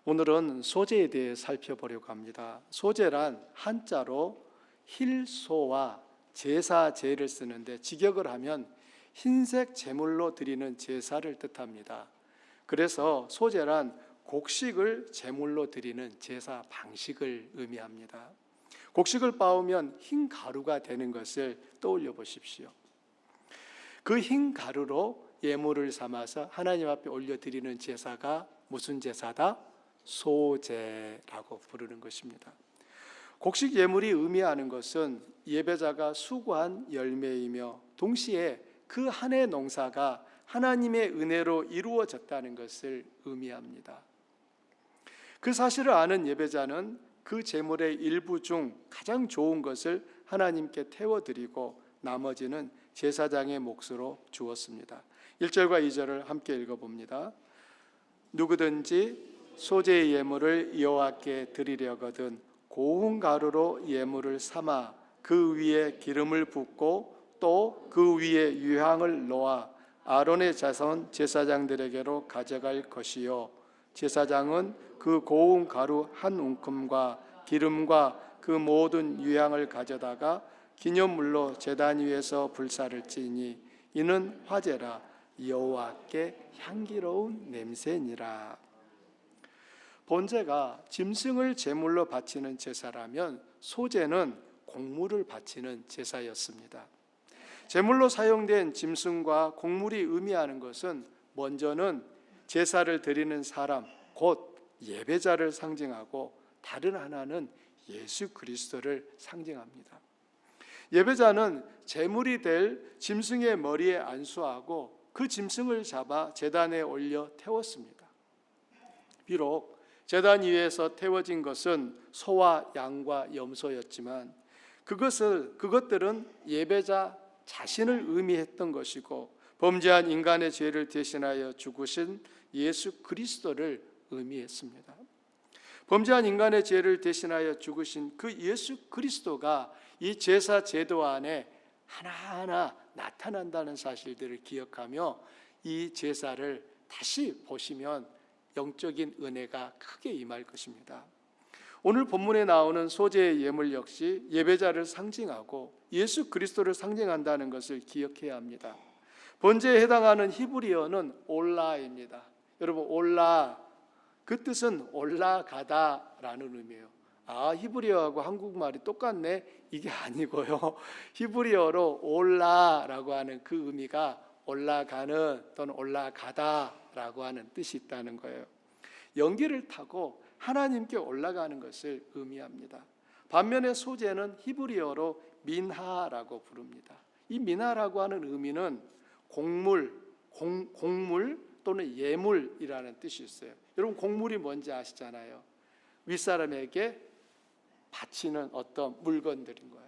오늘은 소재에 대해 살펴보려고 합니다. 소재란 한자로 힐소와 제사제를 쓰는데 직역을 하면 흰색 제물로 드리는 제사를 뜻합니다. 그래서 소재란 곡식을 제물로 드리는 제사 방식을 의미합니다. 곡식을 빻으면 흰 가루가 되는 것을 떠올려 보십시오. 그 흰 가루로 예물을 삼아서 하나님 앞에 올려드리는 제사가 무슨 제사다? 소제라고 부르는 것입니다. 곡식 예물이 의미하는 것은 예배자가 수고한 열매이며 동시에 그 한 해 농사가 하나님의 은혜로 이루어졌다는 것을 의미합니다. 그 사실을 아는 예배자는 그 제물의 일부 중 가장 좋은 것을 하나님께 태워드리고 나머지는 제사장의 몫으로 주었습니다. 1절과 2절을 함께 읽어봅니다. 누구든지 소재의 예물을 여호와께 드리려거든 고운 가루로 예물을 삼아 그 위에 기름을 붓고 또 그 위에 유향을 놓아 아론의 자손 제사장들에게로 가져갈 것이요 제사장은 그 고운 가루 한 움큼과 기름과 그 모든 유향을 가져다가 기념물로 제단 위에서 불사를 찌니 이는 화제라 여호와께 향기로운 냄새니라. 번제가 짐승을 제물로 바치는 제사라면 소제는 곡물을 바치는 제사였습니다. 제물로 사용된 짐승과 곡물이 의미하는 것은 먼저는 제사를 드리는 사람 곧 예배자를 상징하고 다른 하나는 예수 그리스도를 상징합니다. 예배자는 제물이 될 짐승의 머리에 안수하고 그 짐승을 잡아 제단에 올려 태웠습니다. 비록 제단 위에서 태워진 것은 소와 양과 염소였지만 그것들은 예배자 자신을 의미했던 것이고 범죄한 인간의 죄를 대신하여 죽으신 예수 그리스도를 의미했습니다. 범죄한 인간의 죄를 대신하여 죽으신 그 예수 그리스도가 이 제사 제도 안에 하나하나 나타난다는 사실들을 기억하며 이 제사를 다시 보시면 영적인 은혜가 크게 임할 것입니다. 오늘 본문에 나오는 소제의 예물 역시 예배자를 상징하고 예수 그리스도를 상징한다는 것을 기억해야 합니다. 번제에 해당하는 히브리어는 올라입니다. 여러분 올라 그 뜻은 올라가다라는 의미예요. 히브리어하고 한국말이 똑같네? 이게 아니고요. 히브리어로 올라라고 하는 그 의미가 올라가는 또는 올라가다라고 하는 뜻이 있다는 거예요. 연기를 타고 하나님께 올라가는 것을 의미합니다. 반면에 소제는 히브리어로 민하라고 부릅니다. 이 민하라고 하는 의미는 곡물 또는 예물이라는 뜻이 있어요. 여러분 곡물이 뭔지 아시잖아요. 윗사람에게 바치는 어떤 물건들인 거예요.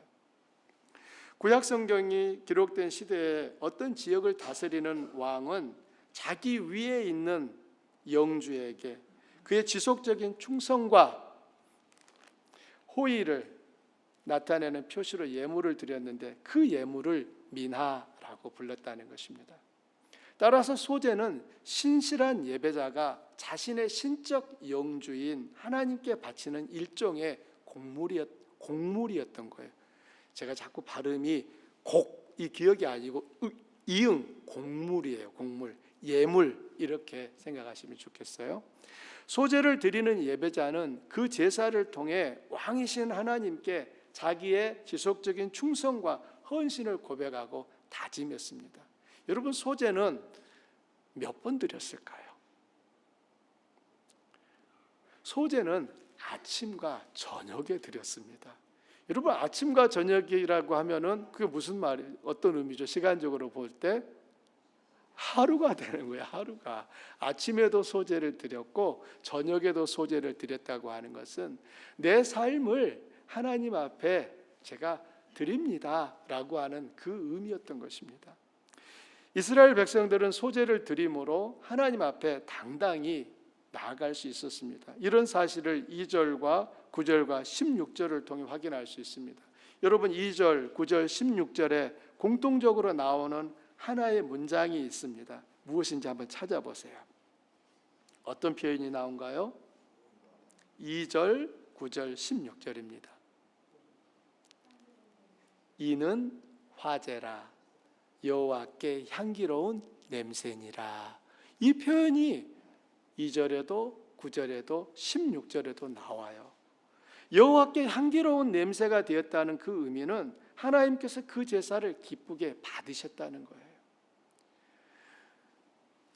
구약 성경이 기록된 시대에 어떤 지역을 다스리는 왕은 자기 위에 있는 영주에게 그의 지속적인 충성과 호의를 나타내는 표시로 예물을 드렸는데 그 예물을 민하라고 불렀다는 것입니다. 따라서 소제는 신실한 예배자가 자신의 신적 영주인 하나님께 바치는 일종의 곡물이었던 거예요. 제가 자꾸 발음이 곡이 기억이 아니고 이응 곡물이에요. 곡물, 예물 이렇게 생각하시면 좋겠어요. 소제를 드리는 예배자는 그 제사를 통해 왕이신 하나님께 자기의 지속적인 충성과 헌신을 고백하고 다짐했습니다. 여러분 소제는 몇 번 드렸을까요? 소제는 아침과 저녁에 드렸습니다. 여러분 아침과 저녁이라고 하면은 그게 무슨 말이에요? 어떤 의미죠? 시간적으로 볼 때 하루가 되는 거예요. 하루가 아침에도 소제를 드렸고 저녁에도 소제를 드렸다고 하는 것은 내 삶을 하나님 앞에 제가 드립니다 라고 하는 그 의미였던 것입니다. 이스라엘 백성들은 소제를 드림으로 하나님 앞에 당당히 나아갈 수 있었습니다. 이런 사실을 2절과 9절과 16절을 통해 확인할 수 있습니다. 여러분 2절, 9절, 16절에 공통적으로 나오는 하나의 문장이 있습니다. 무엇인지 한번 찾아보세요. 어떤 표현이 나온가요? 2절, 9절, 16절입니다. 이는 화제라 여호와께 향기로운 냄새니라. 이 표현이 2절에도 9절에도 16절에도 나와요. 여호와께 향기로운 냄새가 되었다는 그 의미는 하나님께서 그 제사를 기쁘게 받으셨다는 거예요.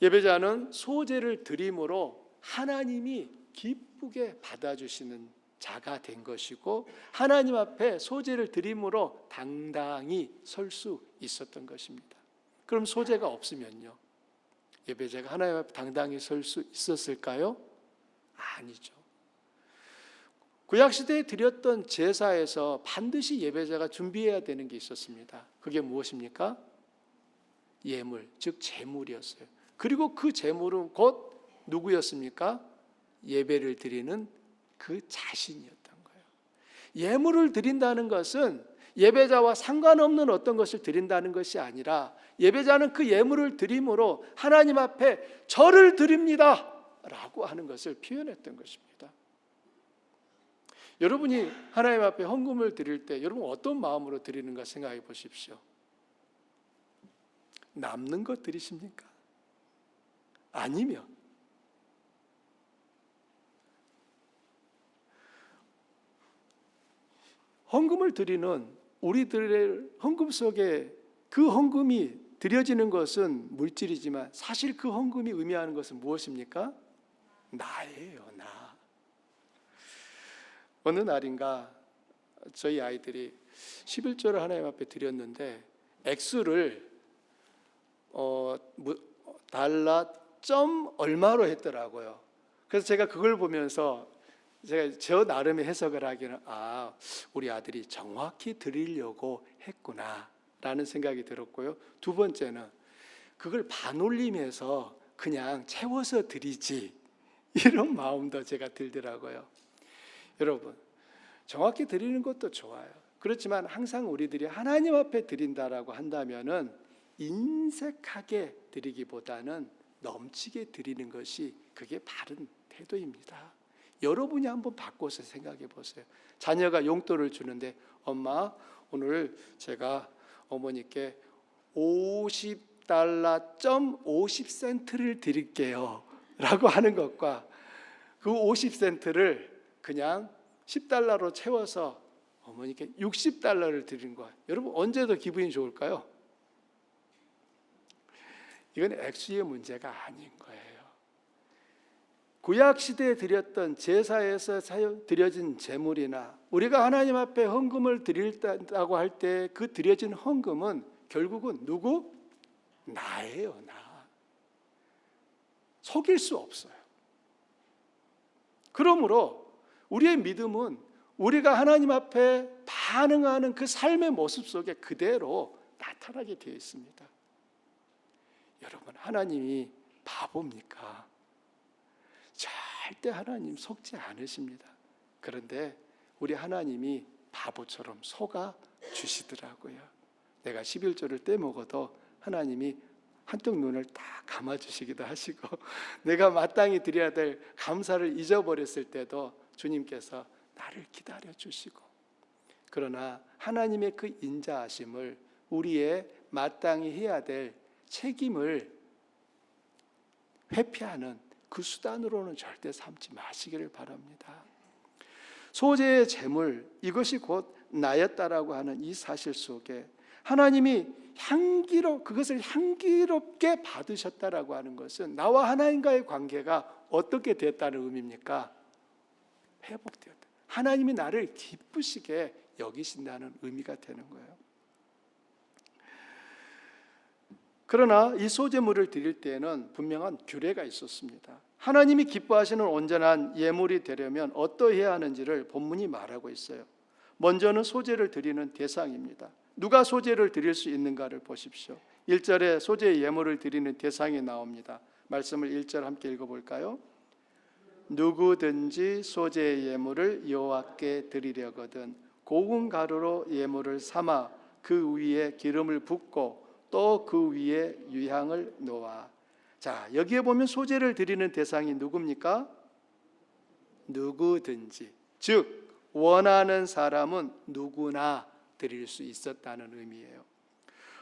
예배자는 소제를 드림으로 하나님이 기쁘게 받아주시는 자가 된 것이고, 하나님 앞에 소제를 드림으로 당당히 설 수 있었던 것입니다. 그럼 소제가 없으면요, 예배자가 하나님 앞에 당당히 설 수 있었을까요? 아니죠. 구약시대에 드렸던 제사에서 반드시 예배자가 준비해야 되는 게 있었습니다. 그게 무엇입니까? 예물, 즉 제물이었어요. 그리고 그 제물은 곧 누구였습니까? 예배를 드리는 그 자신이었던 거예요. 예물을 드린다는 것은 예배자와 상관없는 어떤 것을 드린다는 것이 아니라, 예배자는 그 예물을 드림으로 하나님 앞에 저를 드립니다 라고 하는 것을 표현했던 것입니다. 여러분이 하나님 앞에 헌금을 드릴 때 여러분 어떤 마음으로 드리는가 생각해 보십시오. 남는 것 드리십니까? 아니면 헌금을 드리는 우리들의 헌금 속에, 그 헌금이 드려지는 것은 물질이지만 사실 그 헌금이 의미하는 것은 무엇입니까? 나예요, 나. 어느 날인가 저희 아이들이 11조를 하나님 앞에 드렸는데 액수를 달러 점 얼마로 했더라고요. 그래서 제가 그걸 보면서 제가 저 나름의 해석을 하기는, 우리 아들이 정확히 드리려고 했구나 라는 생각이 들었고요. 두 번째는 그걸 반올림해서 그냥 채워서 드리지, 이런 마음도 제가 들더라고요. 여러분, 정확히 드리는 것도 좋아요. 그렇지만 항상 우리들이 하나님 앞에 드린다라고 한다면은 인색하게 드리기보다는 넘치게 드리는 것이 그게 바른 태도입니다. 여러분이 한번 바꿔서 생각해 보세요. 자녀가 용돈을 주는데, 엄마 오늘 제가 어머니께 50달러 점 50센트를 드릴게요 라고 하는 것과 그 50센트를 그냥 10달러로 채워서 어머니께 60달러를 드린 거예요. 여러분 언제 더 기분이 좋을까요? 이건 액수의 문제가 아닌 거예요. 구약시대에 드렸던 제사에서 드려진 제물이나 우리가 하나님 앞에 헌금을 드린다고 할 때 그 드려진 헌금은 결국은 누구? 나예요, 나. 속일 수 없어요. 그러므로 우리의 믿음은 우리가 하나님 앞에 반응하는 그 삶의 모습 속에 그대로 나타나게 되어 있습니다. 여러분, 하나님이 바보입니까? 절대 하나님 속지 않으십니다. 그런데 우리 하나님이 바보처럼 속아 주시더라고요. 내가 11조를 떼먹어도 하나님이 한쪽 눈을 딱 감아주시기도 하시고, 내가 마땅히 드려야 될 감사를 잊어버렸을 때도 주님께서 나를 기다려주시고, 그러나 하나님의 그 인자하심을 우리의 마땅히 해야 될 책임을 회피하는 그 수단으로는 절대 삼지 마시기를 바랍니다. 소제의 제물, 이것이 곧 나였다라고 하는 이 사실 속에 하나님이 그것을 향기롭게 받으셨다라고 하는 것은 나와 하나님과의 관계가 어떻게 됐다는 의미입니까? 회복되었다. 하나님이 나를 기쁘시게 여기신다는 의미가 되는 거예요. 그러나 이 소제물을 드릴 때에는 분명한 규례가 있었습니다. 하나님이 기뻐하시는 온전한 예물이 되려면 어떠해야 하는지를 본문이 말하고 있어요. 먼저는 소제를 드리는 대상입니다. 누가 소제를 드릴 수 있는가를 보십시오. 1절에 소제 예물을 드리는 대상이 나옵니다. 말씀을 1절 함께 읽어볼까요? 누구든지 소제 예물을 여호와께 드리려거든 고운 가루로 예물을 삼아 그 위에 기름을 붓고 또 그 위에 유향을 놓아. 자, 여기에 보면 소제를 드리는 대상이 누굽니까? 누구든지, 즉 원하는 사람은 누구나 드릴 수 있었다는 의미예요.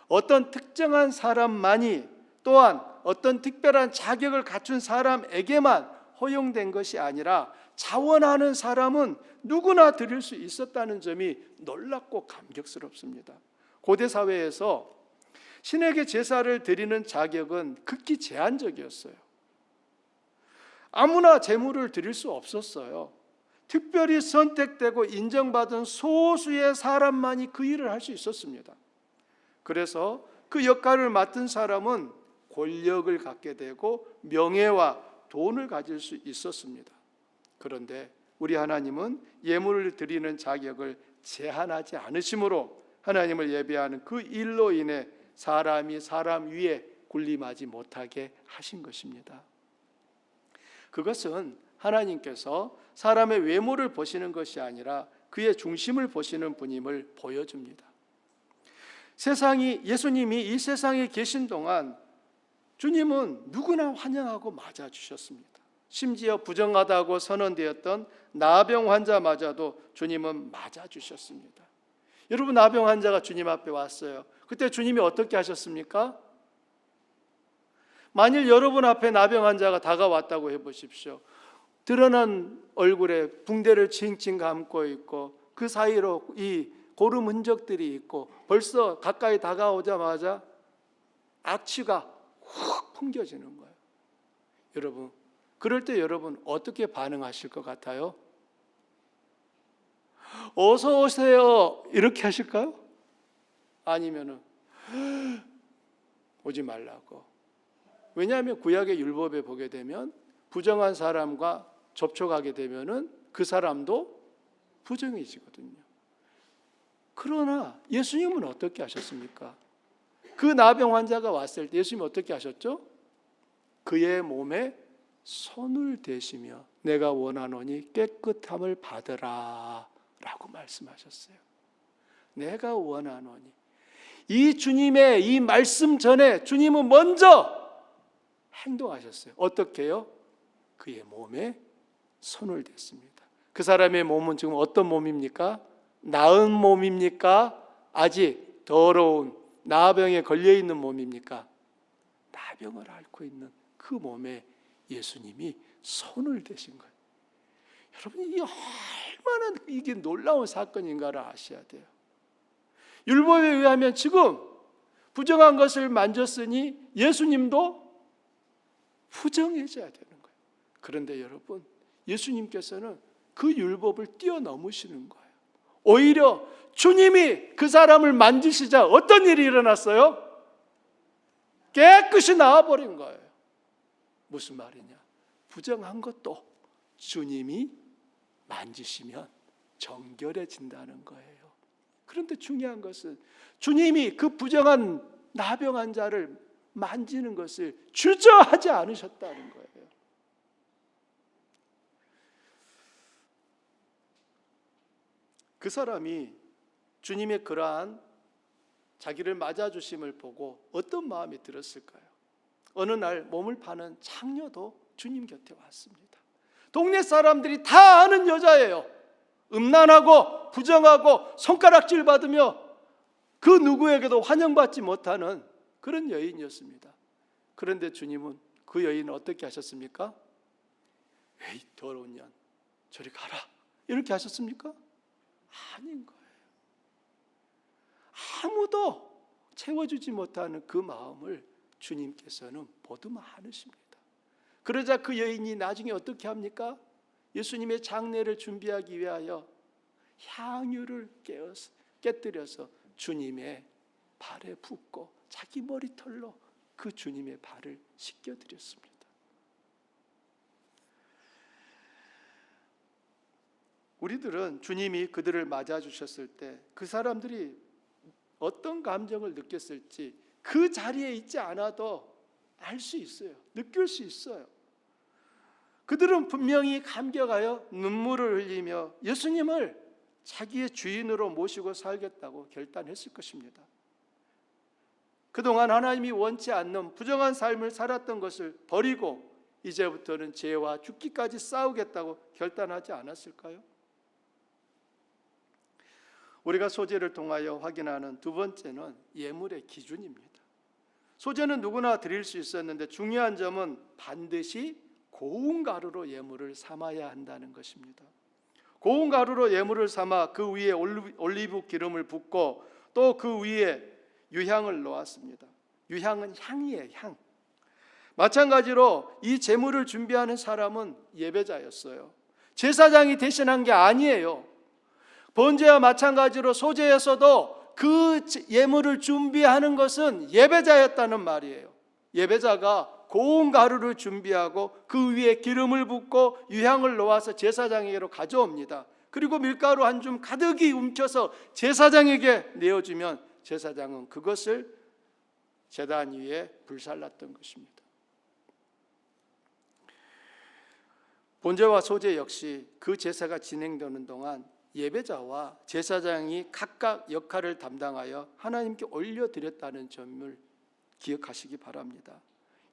어떤 특정한 사람만이, 또한 어떤 특별한 자격을 갖춘 사람에게만 허용된 것이 아니라 자원하는 사람은 누구나 드릴 수 있었다는 점이 놀랍고 감격스럽습니다. 고대 사회에서 신에게 제사를 드리는 자격은 극히 제한적이었어요. 아무나 제물을 드릴 수 없었어요. 특별히 선택되고 인정받은 소수의 사람만이 그 일을 할 수 있었습니다. 그래서 그 역할을 맡은 사람은 권력을 갖게 되고 명예와 돈을 가질 수 있었습니다. 그런데 우리 하나님은 예물을 드리는 자격을 제한하지 않으심으로 하나님을 예배하는 그 일로 인해 사람이 사람 위에 군림하지 못하게 하신 것입니다. 그것은 하나님께서 사람의 외모를 보시는 것이 아니라 그의 중심을 보시는 분임을 보여줍니다. 예수님이 이 세상에 계신 동안 주님은 누구나 환영하고 맞아주셨습니다. 심지어 부정하다고 선언되었던 나병 환자마저도 주님은 맞아주셨습니다. 여러분, 나병 환자가 주님 앞에 왔어요. 그때 주님이 어떻게 하셨습니까? 만일 여러분 앞에 나병 환자가 다가왔다고 해보십시오. 드러난 얼굴에 붕대를 칭칭 감고 있고 그 사이로 이 고름 흔적들이 있고 벌써 가까이 다가오자마자 악취가 훅 풍겨지는 거예요. 여러분, 그럴 때 여러분 어떻게 반응하실 것 같아요? 어서 오세요 이렇게 하실까요? 아니면은 오지 말라고. 왜냐하면 구약의 율법에 보게 되면 부정한 사람과 접촉하게 되면은 그 사람도 부정해지거든요. 그러나 예수님은 어떻게 하셨습니까? 그 나병 환자가 왔을 때 예수님은 어떻게 하셨죠? 그의 몸에 손을 대시며 내가 원하노니 깨끗함을 받으라 라고 말씀하셨어요. 내가 원하노니. 이 주님의 이 말씀 전에 주님은 먼저 행동하셨어요. 어떻게 해요? 그의 몸에 손을 댔습니다. 그 사람의 몸은 지금 어떤 몸입니까? 나은 몸입니까? 아직 더러운 나병에 걸려있는 몸입니까? 나병을 앓고 있는 그 몸에 예수님이 손을 대신 거예요. 여러분, 이게 얼마나 이게 놀라운 사건인가를 아셔야 돼요. 율법에 의하면 지금 부정한 것을 만졌으니 예수님도 부정해져야 되는 거예요. 그런데 여러분, 예수님께서는 그 율법을 뛰어넘으시는 거예요. 오히려 주님이 그 사람을 만지시자 어떤 일이 일어났어요? 깨끗이 나와버린 거예요. 무슨 말이냐? 부정한 것도 주님이 만지시면 정결해진다는 거예요. 그런데 중요한 것은 주님이 그 부정한 나병 환자를 만지는 것을 주저하지 않으셨다는 거예요. 그 사람이 주님의 그러한 자기를 맞아주심을 보고 어떤 마음이 들었을까요? 어느 날 몸을 파는 창녀도 주님 곁에 왔습니다. 동네 사람들이 다 아는 여자예요. 음란하고 부정하고 손가락질 받으며 그 누구에게도 환영받지 못하는 그런 여인이었습니다. 그런데 주님은 그 여인을 어떻게 하셨습니까? 에이, 더러운 년, 저리 가라, 이렇게 하셨습니까? 아닌 거예요. 아무도 채워주지 못하는 그 마음을 주님께서는 보듬어 안으십니다. 그러자 그 여인이 나중에 어떻게 합니까? 예수님의 장례를 준비하기 위하여 향유를 깨뜨려서 주님의 발에 붓고 자기 머리털로 그 주님의 발을 씻겨드렸습니다. 우리들은 주님이 그들을 맞아주셨을 때 그 사람들이 어떤 감정을 느꼈을지 그 자리에 있지 않아도 알 수 있어요. 느낄 수 있어요. 그들은 분명히 감격하여 눈물을 흘리며 예수님을 자기의 주인으로 모시고 살겠다고 결단했을 것입니다. 그동안 하나님이 원치 않는 부정한 삶을 살았던 것을 버리고 이제부터는 죄와 죽기까지 싸우겠다고 결단하지 않았을까요? 우리가 소재를 통하여 확인하는 두 번째는 예물의 기준입니다. 소재는 누구나 드릴 수 있었는데 중요한 점은 반드시 고운 가루로 예물을 삼아야 한다는 것입니다. 고운 가루로 예물을 삼아 그 위에 올리브 기름을 붓고 또 그 위에 유향을 놓았습니다. 유향은 향이에요, 향. 마찬가지로 이 제물을 준비하는 사람은 예배자였어요. 제사장이 대신한 게 아니에요. 번제와 마찬가지로 소제에서도 그 예물을 준비하는 것은 예배자였다는 말이에요. 예배자가 고운 가루를 준비하고 그 위에 기름을 붓고 유향을 놓아서 제사장에게로 가져옵니다. 그리고 밀가루 한 줌 가득히 움켜서 제사장에게 내어주면 제사장은 그것을 제단 위에 불살랐던 것입니다. 본제와 소제 역시 그 제사가 진행되는 동안 예배자와 제사장이 각각 역할을 담당하여 하나님께 올려드렸다는 점을 기억하시기 바랍니다.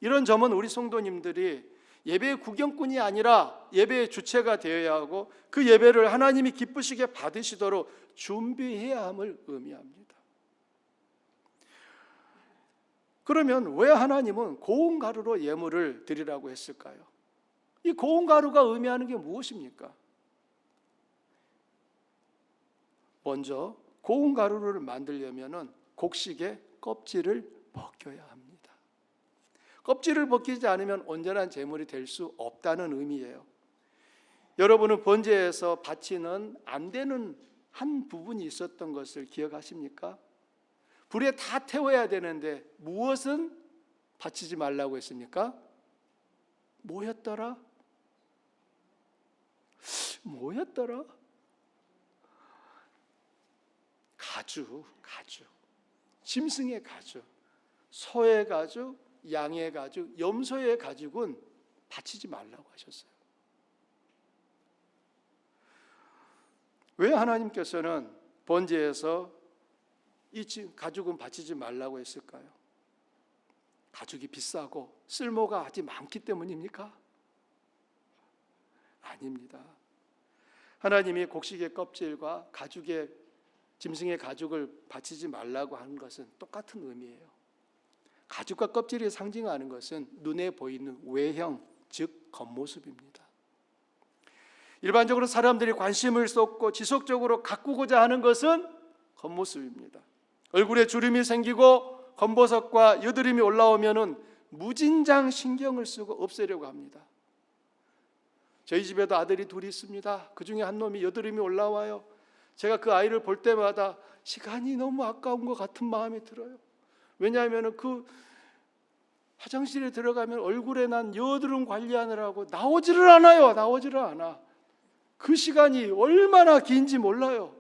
이런 점은 우리 성도님들이 예배의 구경꾼이 아니라 예배의 주체가 되어야 하고 그 예배를 하나님이 기쁘시게 받으시도록 준비해야 함을 의미합니다. 그러면 왜 하나님은 고운 가루로 예물을 드리라고 했을까요? 이 고운 가루가 의미하는 게 무엇입니까? 먼저 고운 가루를 만들려면 곡식의 껍질을 벗겨야 합니다. 껍질을 벗기지 않으면 온전한 제물이 될 수 없다는 의미예요. 여러분은 번제에서 바치는 안 되는 한 부분이 있었던 것을 기억하십니까? 불에 다 태워야 되는데 무엇은 바치지 말라고 했습니까? 뭐였더라? 가죽. 짐승의 가죽, 소의 가죽, 양의 가죽, 염소의 가죽은 바치지 말라고 하셨어요. 왜 하나님께서는 번제에서 이 가죽은 바치지 말라고 했을까요? 가죽이 비싸고 쓸모가 아주 많기 때문입니까? 아닙니다. 하나님이 곡식의 껍질과 가죽의 짐승의 가죽을 바치지 말라고 하는 것은 똑같은 의미예요. 가죽과 껍질이 상징하는 것은 눈에 보이는 외형, 즉 겉모습입니다. 일반적으로 사람들이 관심을 쏟고 지속적으로 가꾸고자 하는 것은 겉모습입니다. 얼굴에 주름이 생기고 검버섯과 여드름이 올라오면은 무진장 신경을 쓰고 없애려고 합니다. 저희 집에도 아들이 둘이 있습니다. 그 중에 한 놈이 여드름이 올라와요. 제가 그 아이를 볼 때마다 시간이 너무 아까운 것 같은 마음이 들어요. 왜냐하면 그 화장실에 들어가면 얼굴에 난 여드름 관리하느라고 나오지를 않아. 그 시간이 얼마나 긴지 몰라요.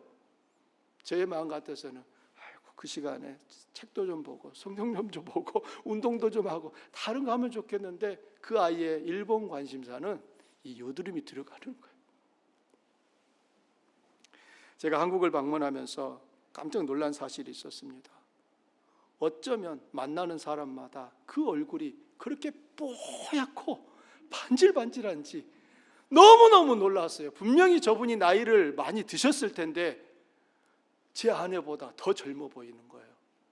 제 마음 같아서는 그 시간에 책도 좀 보고 성경 좀 보고 운동도 좀 하고 다른 거 하면 좋겠는데 그 아이의 일본 관심사는 이 여드름이 들어가는 거예요. 제가 한국을 방문하면서 깜짝 놀란 사실이 있었습니다. 어쩌면 만나는 사람마다 그 얼굴이 그렇게 뽀얗고 반질반질한지 너무너무 놀랐어요. 분명히 저분이 나이를 많이 드셨을 텐데 제 아내보다 더 젊어 보이는 거예요.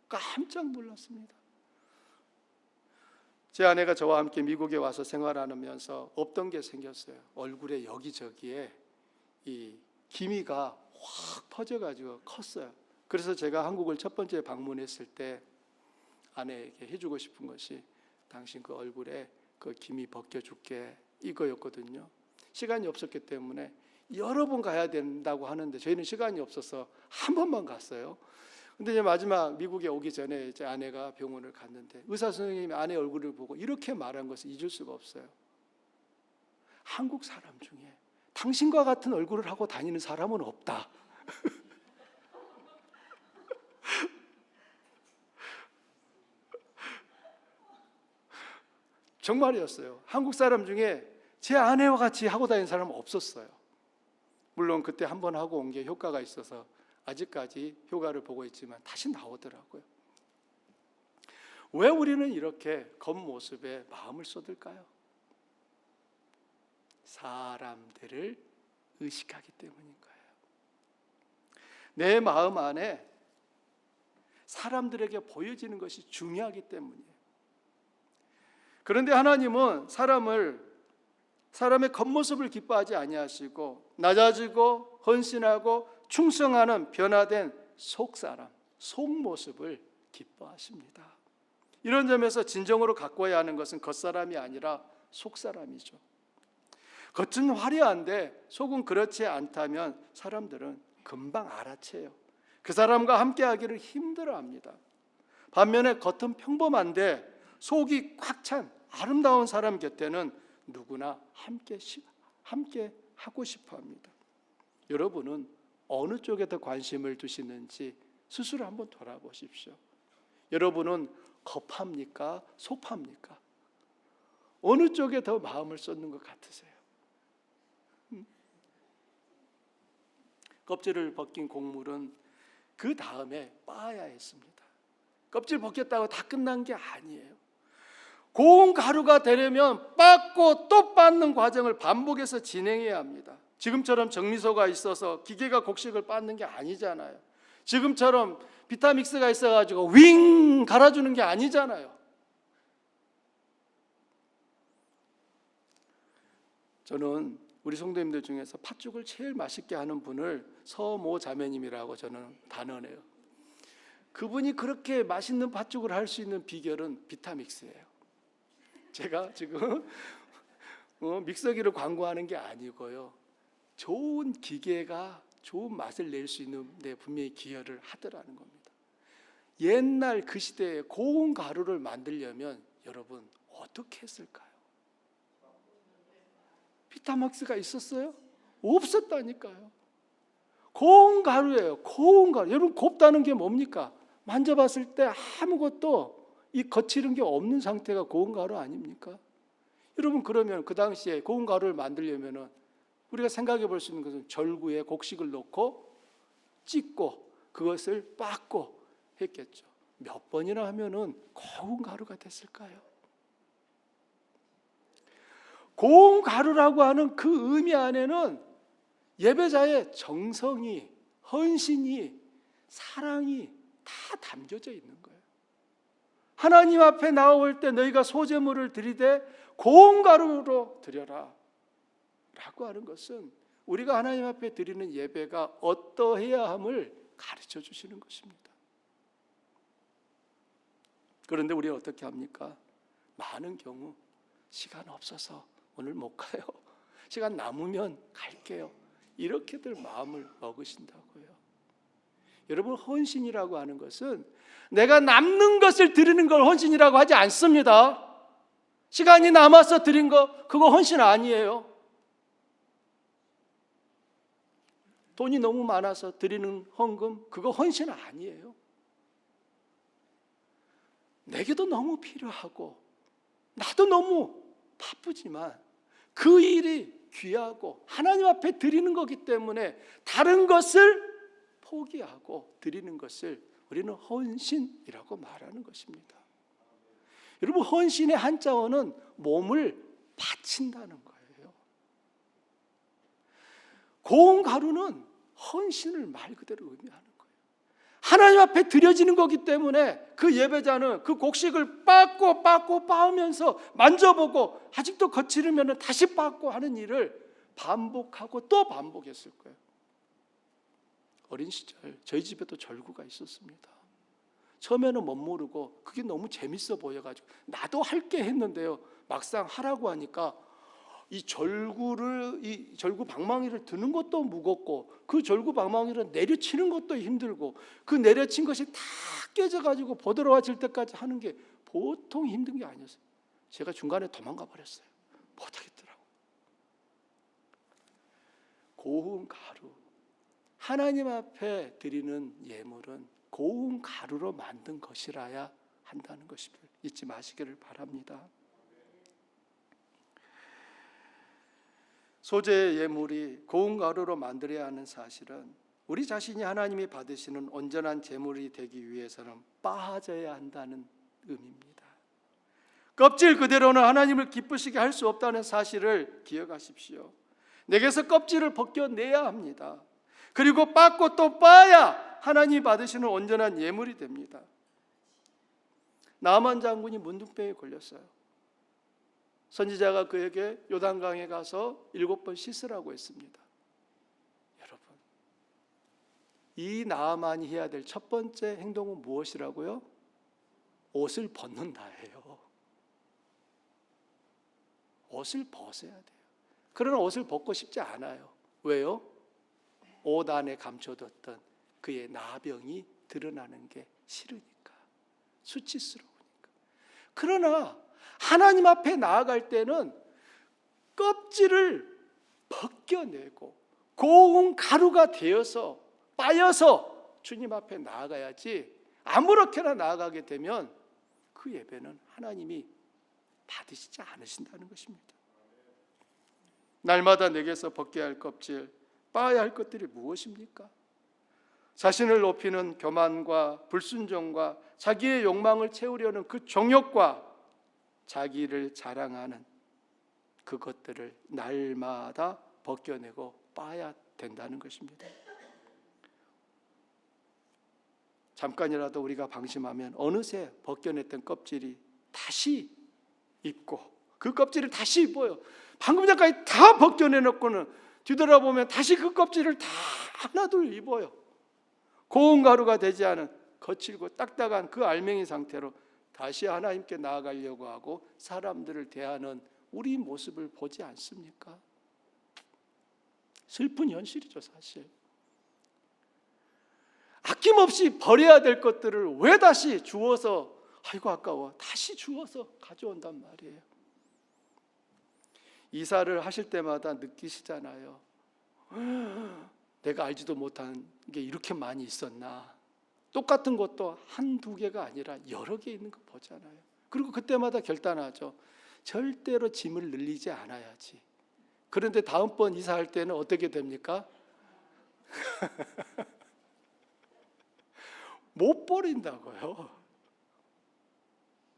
깜짝 놀랐습니다. 제 아내가 저와 함께 미국에 와서 생활하면서 없던 게 생겼어요. 얼굴에 여기저기에 이 기미가 확 퍼져가지고 컸어요. 그래서 제가 한국을 첫 번째 방문했을 때 아내에게 해주고 싶은 것이 당신 그 얼굴에 그 기미 벗겨줄게 이거였거든요. 시간이 없었기 때문에 여러 번 가야 된다고 하는데 저희는 시간이 없어서 한 번만 갔어요. 근데 이제 마지막 미국에 오기 전에 이제 아내가 병원을 갔는데 의사 선생님이 아내 얼굴을 보고 이렇게 말한 것을 잊을 수가 없어요. 한국 사람 중에 당신과 같은 얼굴을 하고 다니는 사람은 없다. 정말이었어요. 한국 사람 중에 제 아내와 같이 하고 다니는 사람은 없었어요. 물론 그때 한 번 하고 온 게 효과가 있어서 아직까지 효과를 보고 있지만 다시 나오더라고요. 왜 우리는 이렇게 겉모습에 마음을 쏟을까요? 사람들을 의식하기 때문인 거예요. 내 마음 안에 사람들에게 보여지는 것이 중요하기 때문이에요. 그런데 하나님은 사람의 겉모습을 기뻐하지 아니하시고 낮아지고 헌신하고 충성하는 변화된 속사람, 속모습을 기뻐하십니다. 이런 점에서 진정으로 가꿔야 하는 것은 겉사람이 아니라 속사람이죠. 겉은 화려한데 속은 그렇지 않다면 사람들은 금방 알아채요. 그 사람과 함께하기를 힘들어합니다. 반면에 겉은 평범한데 속이 꽉 찬 아름다운 사람 곁에는 누구나 함께 하고 싶어합니다. 여러분은 어느 쪽에 더 관심을 두시는지 스스로 한번 돌아보십시오. 여러분은 겉팝니까? 속팝니까? 어느 쪽에 더 마음을 쏟는 것 같으세요? 껍질을 벗긴 곡물은 그 다음에 빻아야 했습니다. 껍질 벗겼다고 다 끝난 게 아니에요. 고운 가루가 되려면 빻고 또 빻는 과정을 반복해서 진행해야 합니다. 지금처럼 정미소가 있어서 기계가 곡식을 빻는 게 아니잖아요. 지금처럼 비타믹스가 있어가지고 윙 갈아주는 게 아니잖아요. 저는 우리 성도님들 중에서 팥죽을 제일 맛있게 하는 분을 서모 자매님이라고 저는 단언해요. 그분이 그렇게 맛있는 팥죽을 할 수 있는 비결은 비타믹스예요. 제가 지금 믹서기를 광고하는 게 아니고요. 좋은 기계가 좋은 맛을 낼 수 있는 데 분명히 기여를 하더라는 겁니다. 옛날 그 시대에 고운 가루를 만들려면 여러분 어떻게 했을까요? 비타믹스가 있었어요? 없었다니까요. 고운 가루예요. 고운 가루. 여러분 곱다는 게 뭡니까? 만져봤을 때 아무것도 이 거칠은 게 없는 상태가 고운 가루 아닙니까? 여러분 그러면 그 당시에 고운 가루를 만들려면은 우리가 생각해 볼 수 있는 것은 절구에 곡식을 넣고 찢고 그것을 빻고 했겠죠. 몇 번이나 하면은 고운 가루가 됐을까요? 고운 가루라고 하는 그 의미 안에는 예배자의 정성이, 헌신이, 사랑이 다 담겨져 있는 거예요. 하나님 앞에 나올 때 너희가 소제물을 드리되 고운 가루로 드려라 라고 하는 것은 우리가 하나님 앞에 드리는 예배가 어떠해야 함을 가르쳐 주시는 것입니다. 그런데 우리가 어떻게 합니까? 많은 경우 시간 없어서 오늘 못 가요. 시간 남으면 갈게요. 이렇게들 마음을 먹으신다고요. 여러분 헌신이라고 하는 것은 내가 남는 것을 드리는 걸 헌신이라고 하지 않습니다. 시간이 남아서 드린 거 그거 헌신 아니에요. 돈이 너무 많아서 드리는 헌금 그거 헌신 아니에요. 내게도 너무 필요하고 나도 너무 바쁘지만 그 일이 귀하고 하나님 앞에 드리는 거기 때문에 다른 것을 포기하고 드리는 것을 우리는 헌신이라고 말하는 것입니다. 여러분 헌신의 한자어는 몸을 바친다는 거예요. 고운 가루는 헌신을 말 그대로 의미하는 거예요. 하나님 앞에 드려지는 거기 때문에 그 예배자는 그 곡식을 빻으면서 만져보고 아직도 거칠으면 다시 빻고 하는 일을 반복하고 또 반복했을 거예요. 어린 시절 저희 집에도 절구가 있었습니다. 처음에는 못 모르고 그게 너무 재밌어 보여가지고 나도 할게 했는데요. 막상 하라고 하니까 이 절구 방망이를 드는 것도 무겁고 그 절구 방망이를 내려치는 것도 힘들고 그 내려친 것이 다 깨져가지고 보드러워질 때까지 하는 게 보통 힘든 게 아니었어요. 제가 중간에 도망가 버렸어요. 못하겠더라고요. 고운 가루, 하나님 앞에 드리는 예물은 고운 가루로 만든 것이라야 한다는 것을 잊지 마시기를 바랍니다. 소재의 예물이 고운 가루로 만들어야 하는 사실은 우리 자신이 하나님이 받으시는 온전한 제물이 되기 위해서는 빻아져야 한다는 의미입니다. 껍질 그대로는 하나님을 기쁘시게 할 수 없다는 사실을 기억하십시오. 내게서 껍질을 벗겨내야 합니다. 그리고 빻고 또 빻아야 하나님이 받으시는 온전한 예물이 됩니다. 나만 장군이 문둥병에 걸렸어요. 선지자가 그에게 요단강에 가서 7번 씻으라고 했습니다. 여러분, 이 나만이 해야 될 첫 번째 행동은 무엇이라고요? 옷을 벗는다예요. 옷을 벗어야 돼요. 그러나 옷을 벗고 싶지 않아요. 왜요? 옷 안에 감춰뒀던 그의 나병이 드러나는 게 싫으니까, 수치스러우니까. 그러나 하나님 앞에 나아갈 때는 껍질을 벗겨내고 고운 가루가 되어서 빠여서 주님 앞에 나아가야지, 아무렇게나 나아가게 되면 그 예배는 하나님이 받으시지 않으신다는 것입니다. 날마다 내게서 벗겨야 할 껍질, 빠야 할 것들이 무엇입니까? 자신을 높이는 교만과 불순종과 자기의 욕망을 채우려는 그 정욕과 자기를 자랑하는 그것들을 날마다 벗겨내고 빠야 된다는 것입니다. 잠깐이라도 우리가 방심하면 어느새 벗겨냈던 껍질이 다시 입고 그 껍질을 다시 입어요. 방금 전까지 다 벗겨내놓고는 뒤돌아보면 다시 그 껍질을 다 하나둘 입어요. 고운 가루가 되지 않은 거칠고 딱딱한 그 알맹이 상태로 다시 하나님께 나아가려고 하고 사람들을 대하는 우리 모습을 보지 않습니까? 슬픈 현실이죠, 사실. 아낌없이 버려야 될 것들을 왜 다시 주워서, 아이고 아까워, 다시 주워서 가져온단 말이에요. 이사를 하실 때마다 느끼시잖아요. 내가 알지도 못한 게 이렇게 많이 있었나. 똑같은 것도 한두 개가 아니라 여러 개 있는 거 보잖아요. 그리고 그때마다 결단하죠. 절대로 짐을 늘리지 않아야지. 그런데 다음번 이사할 때는 어떻게 됩니까? 못 버린다고요.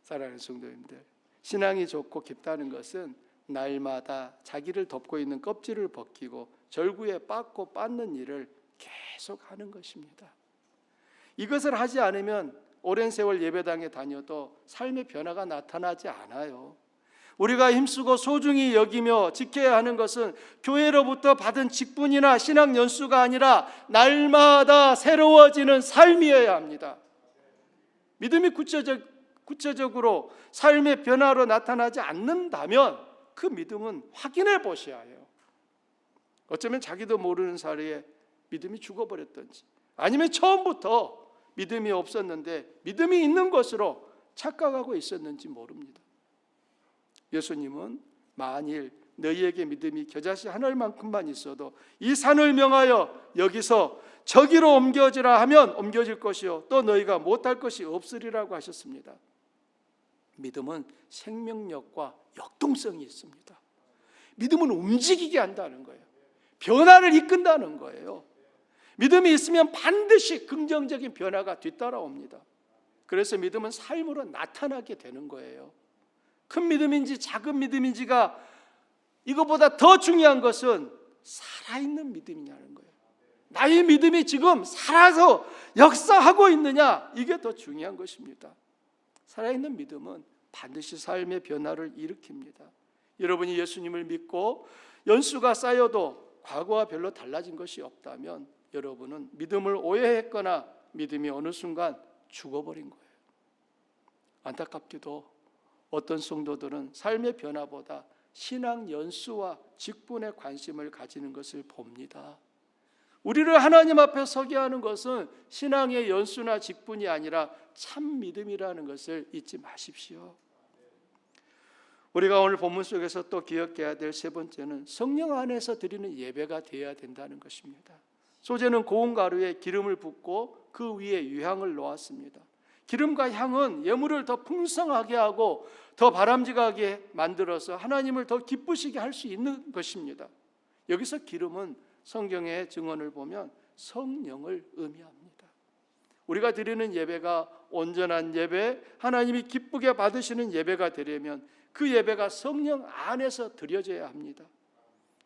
사랑하는 성도님들, 신앙이 좋고 깊다는 것은 날마다 자기를 덮고 있는 껍질을 벗기고 절구에 빻고 빻는 일을 계속 하는 것입니다. 이것을 하지 않으면 오랜 세월 예배당에 다녀도 삶의 변화가 나타나지 않아요. 우리가 힘쓰고 소중히 여기며 지켜야 하는 것은 교회로부터 받은 직분이나 신앙 연수가 아니라 날마다 새로워지는 삶이어야 합니다. 믿음이 구체적으로 삶의 변화로 나타나지 않는다면 그 믿음은 확인해 보셔야 해요. 어쩌면 자기도 모르는 사이에 믿음이 죽어버렸던지, 아니면 처음부터 믿음이 없었는데 믿음이 있는 것으로 착각하고 있었는지 모릅니다. 예수님은 만일 너희에게 믿음이 겨자씨 한 알만큼만 있어도 이 산을 명하여 여기서 저기로 옮겨지라 하면 옮겨질 것이요 또 너희가 못할 것이 없으리라고 하셨습니다. 믿음은 생명력과 역동성이 있습니다. 믿음은 움직이게 한다는 거예요. 변화를 이끈다는 거예요. 믿음이 있으면 반드시 긍정적인 변화가 뒤따라옵니다. 그래서 믿음은 삶으로 나타나게 되는 거예요. 큰 믿음인지 작은 믿음인지가 이것보다 더 중요한 것은 살아있는 믿음이냐는 거예요. 나의 믿음이 지금 살아서 역사하고 있느냐, 이게 더 중요한 것입니다. 살아있는 믿음은 반드시 삶의 변화를 일으킵니다. 여러분이 예수님을 믿고 연수가 쌓여도 과거와 별로 달라진 것이 없다면 여러분은 믿음을 오해했거나 믿음이 어느 순간 죽어버린 거예요. 안타깝게도 어떤 성도들은 삶의 변화보다 신앙 연수와 직분에 관심을 가지는 것을 봅니다. 우리를 하나님 앞에 서게 하는 것은 신앙의 연수나 직분이 아니라 참 믿음이라는 것을 잊지 마십시오. 우리가 오늘 본문 속에서 또 기억해야 될 세 번째는 성령 안에서 드리는 예배가 되어야 된다는 것입니다. 소재는 고운 가루에 기름을 붓고 그 위에 유향을 놓았습니다. 기름과 향은 예물을 더 풍성하게 하고 더 바람직하게 만들어서 하나님을 더 기쁘시게 할 수 있는 것입니다. 여기서 기름은 성경의 증언을 보면 성령을 의미합니다. 우리가 드리는 예배가 온전한 예배, 하나님이 기쁘게 받으시는 예배가 되려면 그 예배가 성령 안에서 드려져야 합니다.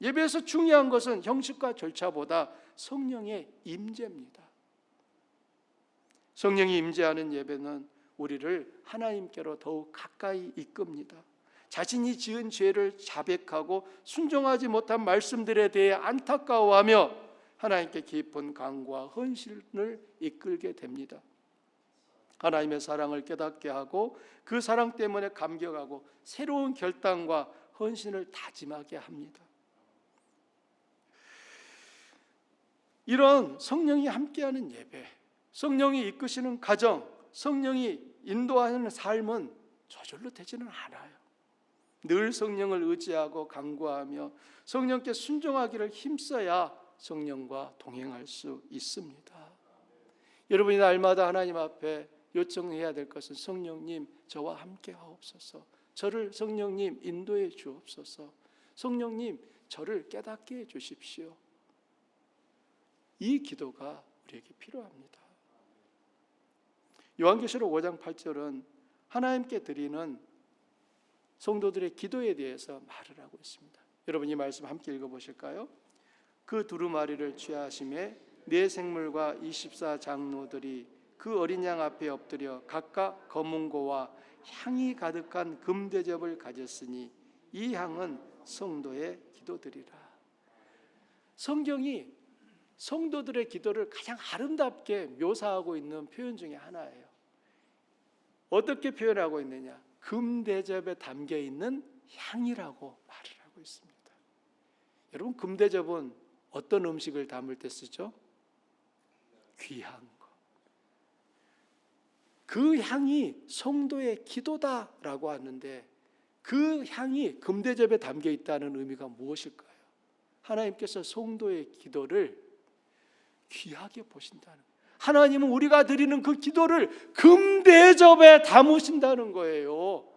예배에서 중요한 것은 형식과 절차보다 성령의 임재입니다. 성령이 임재하는 예배는 우리를 하나님께로 더욱 가까이 이끕니다. 자신이 지은 죄를 자백하고 순종하지 못한 말씀들에 대해 안타까워하며 하나님께 깊은 간구와 헌신을 이끌게 됩니다. 하나님의 사랑을 깨닫게 하고 그 사랑 때문에 감격하고 새로운 결단과 헌신을 다짐하게 합니다. 이런 성령이 함께하는 예배, 성령이 이끄시는 가정, 성령이 인도하는 삶은 저절로 되지는 않아요. 늘 성령을 의지하고 간구하며 성령께 순종하기를 힘써야 성령과 동행할 수 있습니다. 여러분이 날마다 하나님 앞에 요청해야 될 것은 성령님 저와 함께 하옵소서, 저를 성령님 인도해 주옵소서, 성령님 저를 깨닫게 해 주십시오. 이 기도가 우리에게 필요합니다. 요한계시록 5장 8절은 하나님께 드리는 성도들의 기도에 대해서 말을 하고 있습니다. 여러분 이 말씀 함께 읽어보실까요? 그 두루마리를 취하심에 네 생물과 24장로들이 그 어린 양 앞에 엎드려 각각 검은고와 향이 가득한 금대접을 가졌으니 이 향은 성도의 기도들이라. 성경이 성도들의 기도를 가장 아름답게 묘사하고 있는 표현 중에 하나예요. 어떻게 표현하고 있느냐? 금대접에 담겨 있는 향이라고 말을 하고 있습니다. 여러분 금대접은 어떤 음식을 담을 때 쓰죠? 귀한 거. 그 향이 성도의 기도다라고 하는데 그 향이 금대접에 담겨 있다는 의미가 무엇일까요? 하나님께서 성도의 기도를 귀하게 보신다는 거예요. 하나님은 우리가 드리는 그 기도를 금대접에 담으신다는 거예요.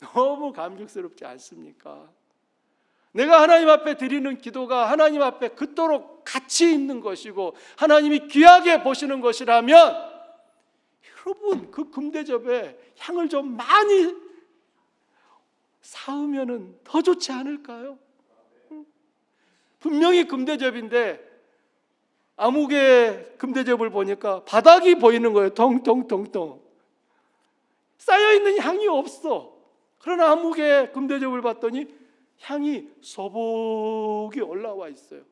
너무 감격스럽지 않습니까? 내가 하나님 앞에 드리는 기도가 하나님 앞에 그토록 가치 있는 것이고 하나님이 귀하게 보시는 것이라면 여러분 그 금대접에 향을 좀 많이 쌓으면 더 좋지 않을까요? 분명히 금대접인데 아무개 금대접을 보니까 바닥이 보이는 거예요. 텅텅텅텅 쌓여있는 향이 없어. 그러나 아무개 금대접을 봤더니 향이 소복이 올라와 있어요.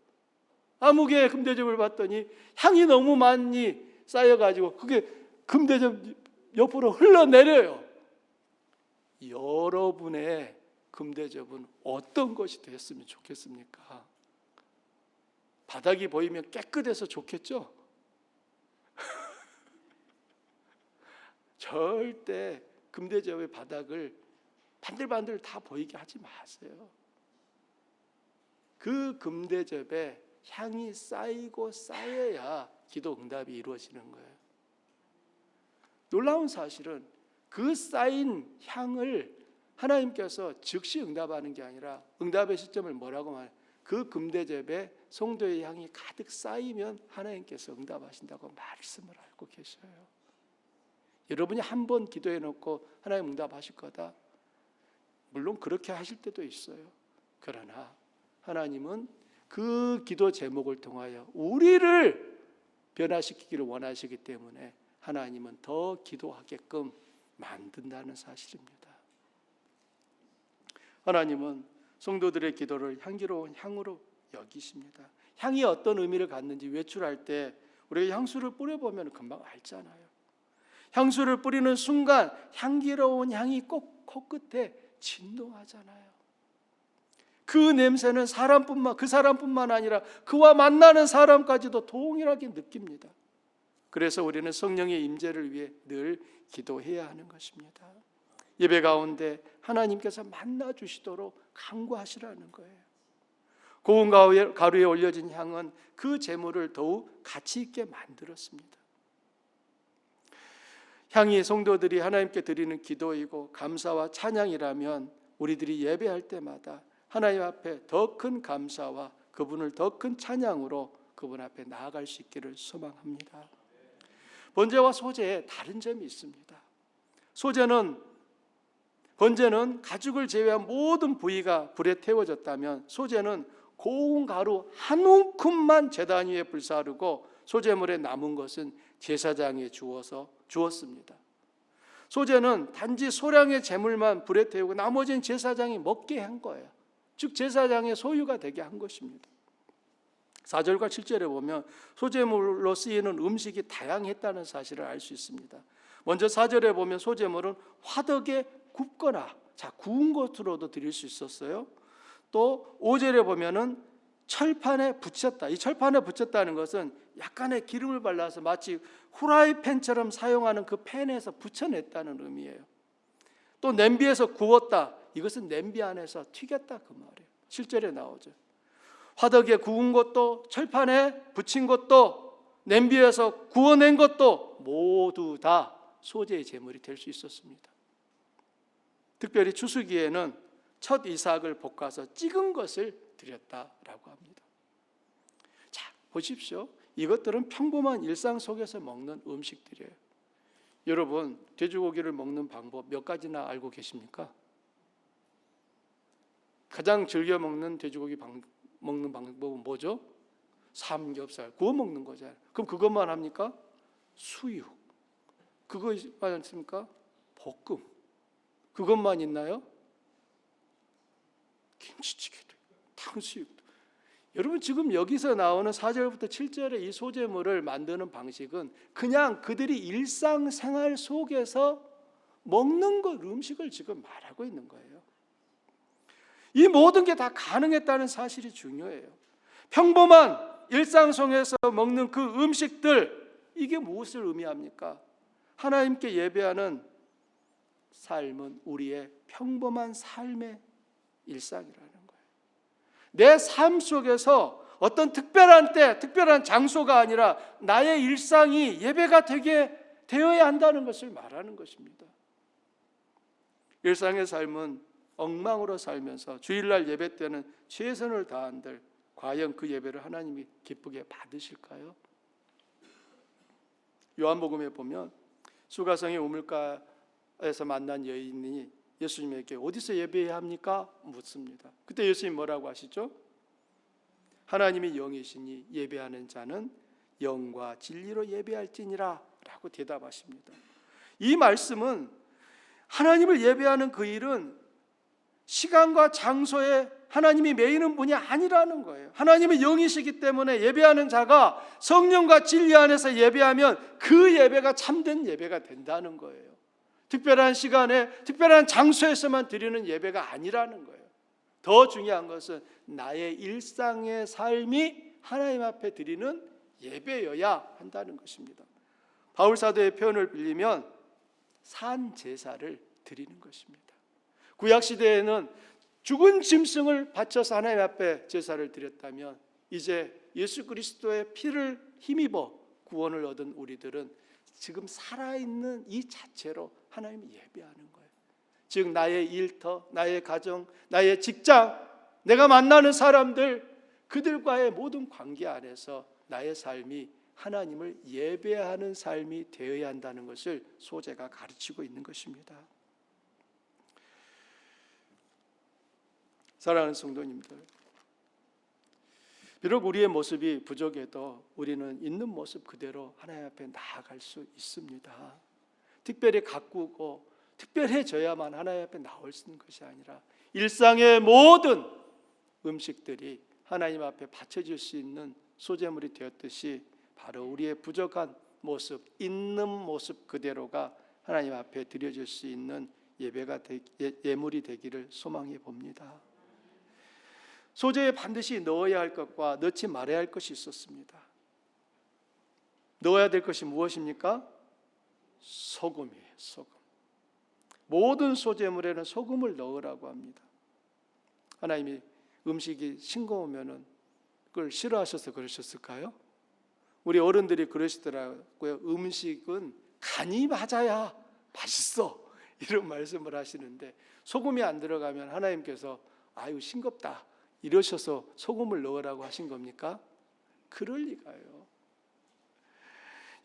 아무개 금대접을 봤더니 향이 너무 많이 쌓여가지고 그게 금대접 옆으로 흘러내려요. 여러분의 금대접은 어떤 것이 됐으면 좋겠습니까? 바닥이 보이면 깨끗해서 좋겠죠? 절대 금대접의 바닥을 반들반들 다 보이게 하지 마세요. 그 금대접에 향이 쌓이고 쌓여야 기도 응답이 이루어지는 거예요. 놀라운 사실은 그 쌓인 향을 하나님께서 즉시 응답하는 게 아니라 응답의 시점을 뭐라고 말해요? 그 금대접에 성도의 향이 가득 쌓이면 하나님께서 응답하신다고 말씀을 하고 계셔요. 여러분이 한 번 기도해 놓고 하나님 응답하실 거다. 물론 그렇게 하실 때도 있어요. 그러나 하나님은 그 기도 제목을 통하여 우리를 변화시키기를 원하시기 때문에 하나님은 더 기도하게끔 만든다는 사실입니다. 하나님은 성도들의 기도를 향기로운 향으로 여기십니다. 향이 어떤 의미를 갖는지 외출할 때 우리가 향수를 뿌려보면 금방 알잖아요. 향수를 뿌리는 순간 향기로운 향이 꼭 코끝에 진동하잖아요. 그 냄새는 그 사람뿐만 아니라 그와 만나는 사람까지도 동일하게 느낍니다. 그래서 우리는 성령의 임재를 위해 늘 기도해야 하는 것입니다. 예배 가운데 하나님께서 만나 주시도록 간구하시라는 거예요. 고운 가루에 올려진 향은 그 제물을 더욱 가치 있게 만들었습니다. 향이 성도들이 하나님께 드리는 기도이고 감사와 찬양이라면 우리들이 예배할 때마다 하나님 앞에 더 큰 감사와 그분을 더 큰 찬양으로 그분 앞에 나아갈 수 있기를 소망합니다. 번제와 소제에 다른 점이 있습니다. 번제는 가죽을 제외한 모든 부위가 불에 태워졌다면 소제는 고운 가루 한 움큼만 제단 위에 불사르고 소제물에 남은 것은 제사장에 주었습니다. 소제는 단지 소량의 제물만 불에 태우고 나머지는 제사장이 먹게 한 거예요. 즉 제사장의 소유가 되게 한 것입니다. 4절과 7절에 보면 소제물로 쓰이는 음식이 다양했다는 사실을 알 수 있습니다. 먼저 4절에 보면 소제물은 화덕에 굽거나 구운 것으로도 드릴 수 있었어요. 또 5절에 보면은 철판에 붙였다. 이 철판에 붙였다는 것은 약간의 기름을 발라서 마치 후라이팬처럼 사용하는 그 팬에서 붙여냈다는 의미예요. 또 냄비에서 구웠다. 이것은 냄비 안에서 튀겼다 그 말이에요. 7절에 나오죠. 화덕에 구운 것도 철판에 붙인 것도 냄비에서 구워낸 것도 모두 다 소제의 제물이 될 수 있었습니다. 특별히 추수기에는 첫 이삭을 볶아서 찍은 것을 드렸다라고 합니다. 자, 보십시오. 이것들은 평범한 일상 속에서 먹는 음식들이에요. 여러분, 돼지고기를 먹는 방법 몇 가지나 알고 계십니까? 가장 즐겨 먹는 돼지고기 먹는 방법은 뭐죠? 삼겹살, 구워 먹는 거잖아요. 그럼 그것만 합니까? 수육, 그거만 않습니까? 볶음, 그것만 있나요? 김치찌개도, 탕수육도. 여러분 지금 여기서 나오는 4절부터 7절의 이 소제물을 만드는 방식은 그냥 그들이 일상생활 속에서 먹는 것, 음식을 지금 말하고 있는 거예요. 이 모든 게 다 가능했다는 사실이 중요해요. 평범한 일상 속에서 먹는 그 음식들, 이게 무엇을 의미합니까? 하나님께 예배하는 삶은 우리의 평범한 삶의 일상이라는 거예요. 내 삶 속에서 어떤 특별한 때, 특별한 장소가 아니라 나의 일상이 예배가 되어야 한다는 것을 말하는 것입니다. 일상의 삶은 엉망으로 살면서 주일날 예배 때는 최선을 다한들 과연 그 예배를 하나님이 기쁘게 받으실까요? 요한복음에 보면 수가성의 우물가에서 만난 여인이 예수님에게 어디서 예배해야 합니까? 묻습니다. 그때 예수님 뭐라고 하시죠? 하나님이 영이시니 예배하는 자는 영과 진리로 예배할지니라 라고 대답하십니다. 이 말씀은 하나님을 예배하는 그 일은 시간과 장소에 하나님이 매이는 분이 아니라는 거예요. 하나님은 영이시기 때문에 예배하는 자가 성령과 진리 안에서 예배하면 그 예배가 참된 예배가 된다는 거예요. 특별한 시간에 특별한 장소에서만 드리는 예배가 아니라는 거예요. 더 중요한 것은 나의 일상의 삶이 하나님 앞에 드리는 예배여야 한다는 것입니다. 바울 사도의 표현을 빌리면 산 제사를 드리는 것입니다. 구약 시대에는 죽은 짐승을 바쳐서 하나님 앞에 제사를 드렸다면 이제 예수 그리스도의 피를 힘입어 구원을 얻은 우리들은 지금 살아있는 이 자체로 하나님을 예배하는 거예요. 즉 나의 일터, 나의 가정, 나의 직장, 내가 만나는 사람들, 그들과의 모든 관계 안에서 나의 삶이 하나님을 예배하는 삶이 되어야 한다는 것을 소제가 가르치고 있는 것입니다. 사랑하는 성도님들, 비록 우리의 모습이 부족해도 우리는 있는 모습 그대로 하나님 앞에 나아갈 수 있습니다. 특별히 가꾸고 특별해져야만 하나님 앞에 나올 수 있는 것이 아니라 일상의 모든 음식들이 하나님 앞에 바쳐질 수 있는 소제물이 되었듯이 바로 우리의 부족한 모습, 있는 모습 그대로가 하나님 앞에 드려질 수 있는 예물이 되기를 소망해 봅니다. 소제에 반드시 넣어야 할 것과 넣지 말아야 할 것이 있었습니다. 넣어야 될 것이 무엇입니까? 소금이에요. 소금. 모든 소제물에는 소금을 넣으라고 합니다. 하나님이 음식이 싱거우면 그걸 싫어하셔서 그러셨을까요? 우리 어른들이 그러시더라고요. 음식은 간이 맞아야 맛있어, 이런 말씀을 하시는데 소금이 안 들어가면 하나님께서 아유 싱겁다 이러셔서 소금을 넣으라고 하신 겁니까? 그럴 리가요.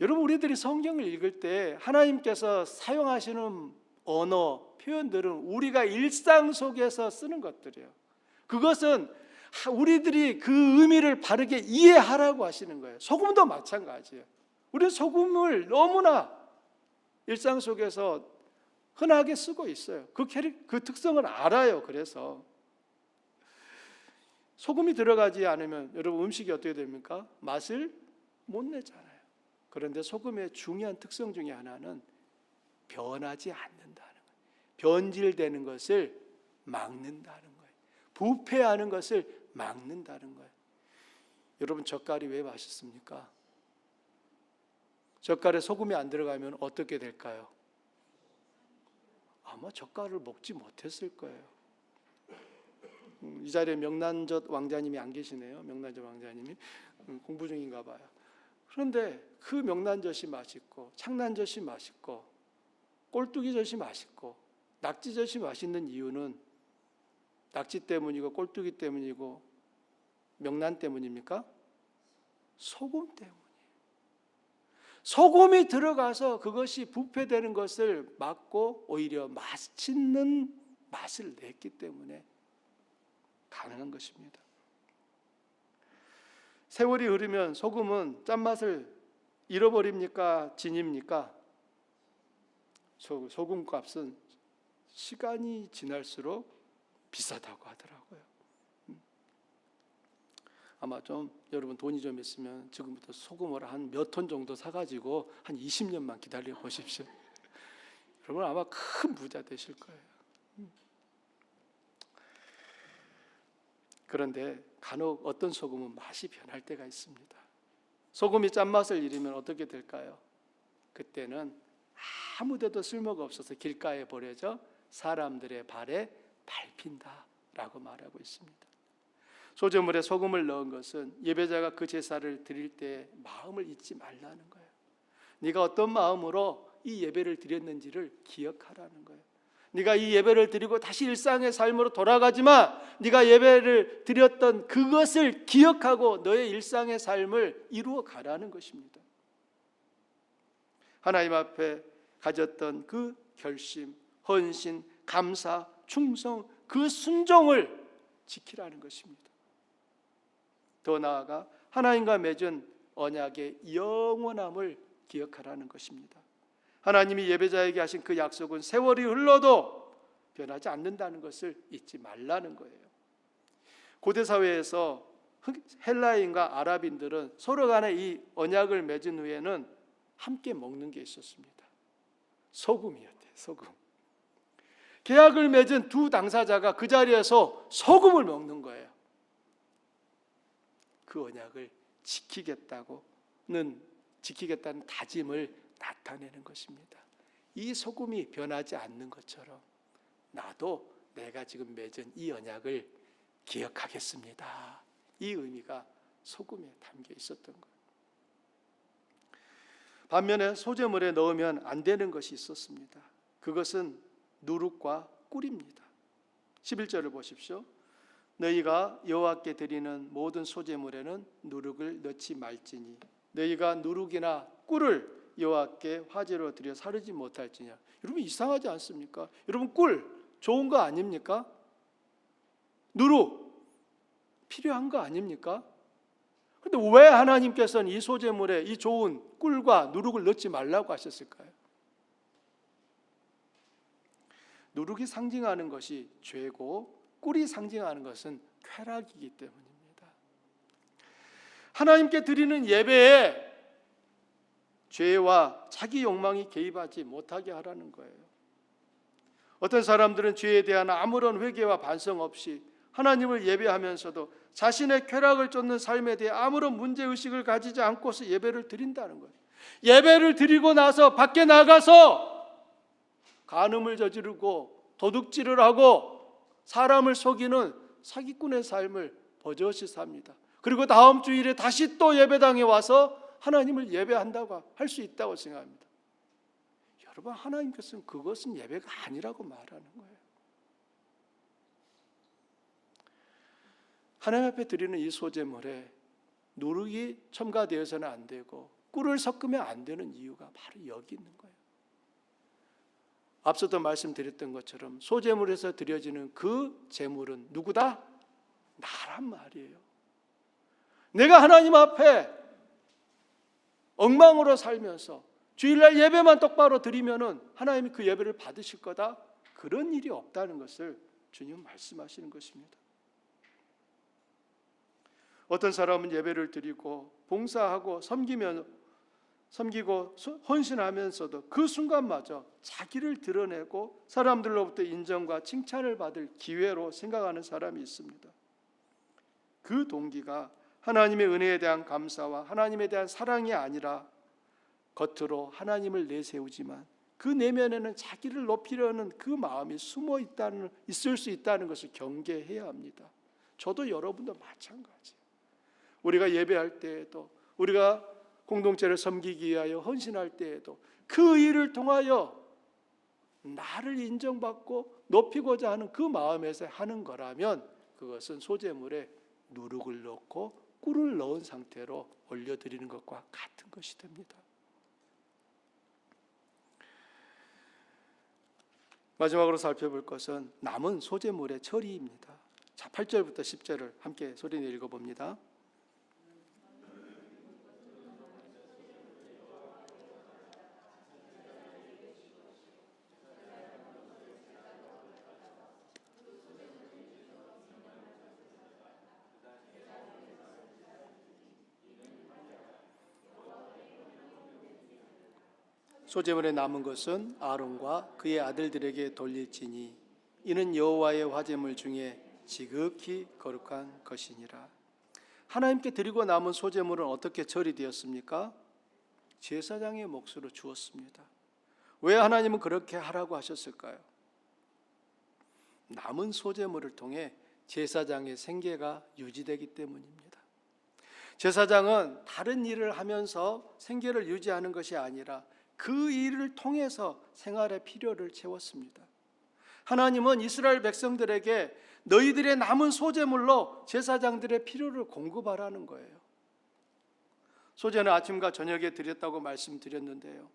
여러분, 우리들이 성경을 읽을 때 하나님께서 사용하시는 언어, 표현들은 우리가 일상 속에서 쓰는 것들이에요. 그것은 우리들이 그 의미를 바르게 이해하라고 하시는 거예요. 소금도 마찬가지예요. 우리는 소금을 너무나 일상 속에서 흔하게 쓰고 있어요. 그 특성을 알아요. 그래서 소금이 들어가지 않으면 여러분 음식이 어떻게 됩니까? 맛을 못 내잖아요. 그런데 소금의 중요한 특성 중에 하나는 변하지 않는다는 거예요. 변질되는 것을 막는다는 거예요. 부패하는 것을 막는다는 거예요. 여러분, 젓갈이 왜 맛있습니까? 젓갈에 소금이 안 들어가면 어떻게 될까요? 아마 젓갈을 먹지 못했을 거예요. 이 자리에 명란젓 왕자님이 안 계시네요. 명란젓 왕자님이 공부 중인가 봐요. 그런데 그 명란젓이 맛있고 창란젓이 맛있고 꼴뚜기젓이 맛있고 낙지젓이 맛있는 이유는 낙지 때문이고 꼴뚜기 때문이고 명란 때문입니까? 소금 때문이에요. 소금이 들어가서 그것이 부패되는 것을 막고 오히려 맛있는 맛을 냈기 때문에 가능한 것입니다. 세월이 흐르면 소금은 짠맛을 잃어버립니까? 지닙니까? 소금 값은 시간이 지날수록 비싸다고 하더라고요. 아마 좀 여러분 돈이 좀 있으면 지금부터 소금을 한 몇 톤 정도 사가지고 한 20년만 기다려 보십시오. 여러분 아마 큰 부자 되실 거예요. 그런데 간혹 어떤 소금은 맛이 변할 때가 있습니다. 소금이 짠맛을 잃으면 어떻게 될까요? 그때는 아무데도 쓸모가 없어서 길가에 버려져 사람들의 발에 밟힌다라고 말하고 있습니다. 소제물에 소금을 넣은 것은 예배자가 그 제사를 드릴 때 마음을 잊지 말라는 거예요. 네가 어떤 마음으로 이 예배를 드렸는지를 기억하라는 거예요. 네가 이 예배를 드리고 다시 일상의 삶으로 돌아가지만 네가 예배를 드렸던 그것을 기억하고 너의 일상의 삶을 이루어 가라는 것입니다. 하나님 앞에 가졌던 그 결심, 헌신, 감사, 충성, 그 순종을 지키라는 것입니다. 더 나아가 하나님과 맺은 언약의 영원함을 기억하라는 것입니다. 하나님이 예배자에게 하신 그 약속은 세월이 흘러도 변하지 않는다는 것을 잊지 말라는 거예요. 고대 사회에서 헬라인과 아랍인들은 서로 간에 이 언약을 맺은 후에는 함께 먹는 게 있었습니다. 소금이었대요. 소금. 계약을 맺은 두 당사자가 그 자리에서 소금을 먹는 거예요. 그 언약을 지키겠다는 다짐을 나타내는 것입니다. 이 소금이 변하지 않는 것처럼 나도 내가 지금 맺은 이 언약을 기억하겠습니다. 이 의미가 소금에 담겨 있었던 거예요. 반면에 소제물에 넣으면 안 되는 것이 있었습니다. 그것은 누룩과 꿀입니다. 11절을 보십시오. 너희가 여호와께 드리는 모든 소제물에는 누룩을 넣지 말지니 너희가 누룩이나 꿀을 여호와께 화제로 드려 사르지 못할지냐. 여러분 이상하지 않습니까? 여러분 꿀 좋은 거 아닙니까? 누룩 필요한 거 아닙니까? 그런데 왜 하나님께서는 이 소제물에 이 좋은 꿀과 누룩을 넣지 말라고 하셨을까요? 누룩이 상징하는 것이 죄고 꿀이 상징하는 것은 쾌락이기 때문입니다. 하나님께 드리는 예배에 죄와 자기 욕망이 개입하지 못하게 하라는 거예요. 어떤 사람들은 죄에 대한 아무런 회개와 반성 없이 하나님을 예배하면서도 자신의 쾌락을 쫓는 삶에 대해 아무런 문제의식을 가지지 않고서 예배를 드린다는 거예요. 예배를 드리고 나서 밖에 나가서 간음을 저지르고 도둑질을 하고 사람을 속이는 사기꾼의 삶을 버젓이 삽니다. 그리고 다음 주일에 다시 또 예배당에 와서 하나님을 예배한다고 할 수 있다고 생각합니다. 여러분 하나님께서는 그것은 예배가 아니라고 말하는 거예요. 하나님 앞에 드리는 이 소제물에 누룩이 첨가되어서는 안 되고 꿀을 섞으면 안 되는 이유가 바로 여기 있는 거예요. 앞서도 말씀드렸던 것처럼 소제물에서 드려지는 그 제물은 누구다? 나란 말이에요. 내가 하나님 앞에 엉망으로 살면서 주일날 예배만 똑바로 드리면은 하나님이 그 예배를 받으실 거다? 그런 일이 없다는 것을 주님 말씀하시는 것입니다. 어떤 사람은 예배를 드리고 봉사하고 섬기고 헌신하면서도 그 순간마저 자기를 드러내고 사람들로부터 인정과 칭찬을 받을 기회로 생각하는 사람이 있습니다. 그 동기가 하나님의 은혜에 대한 감사와 하나님에 대한 사랑이 아니라 겉으로 하나님을 내세우지만 그 내면에는 자기를 높이려는 그 마음이 있을 수 있다는 것을 경계해야 합니다. 저도 여러분도 마찬가지예요. 우리가 예배할 때에도, 우리가 공동체를 섬기기 위하여 헌신할 때에도 그 일을 통하여 나를 인정받고 높이고자 하는 그 마음에서 하는 거라면 그것은 소제물에 누룩을 넣고 꿀을 넣은 상태로 올려드리는 것과 같은 것이 됩니다. 마지막으로 살펴볼 것은 남은 소제물의 처리입니다. 자, 8절부터 10절을 함께 소리내 읽어봅니다. 소제물에 남은 것은 아론과 그의 아들들에게 돌릴지니 이는 여호와의 화제물 중에 지극히 거룩한 것이니라. 하나님께 드리고 남은 소제물은 어떻게 처리되었습니까? 제사장의 몫으로 주었습니다. 왜 하나님은 그렇게 하라고 하셨을까요? 남은 소제물을 통해 제사장의 생계가 유지되기 때문입니다. 제사장은 다른 일을 하면서 생계를 유지하는 것이 아니라 그 일을 통해서 생활의 필요를 채웠습니다. 하나님은 이스라엘 백성들에게 너희들의 남은 소제물로 제사장들의 필요를 공급하라는 거예요. 소제는 아침과 저녁에 드렸다고 말씀드렸는데요.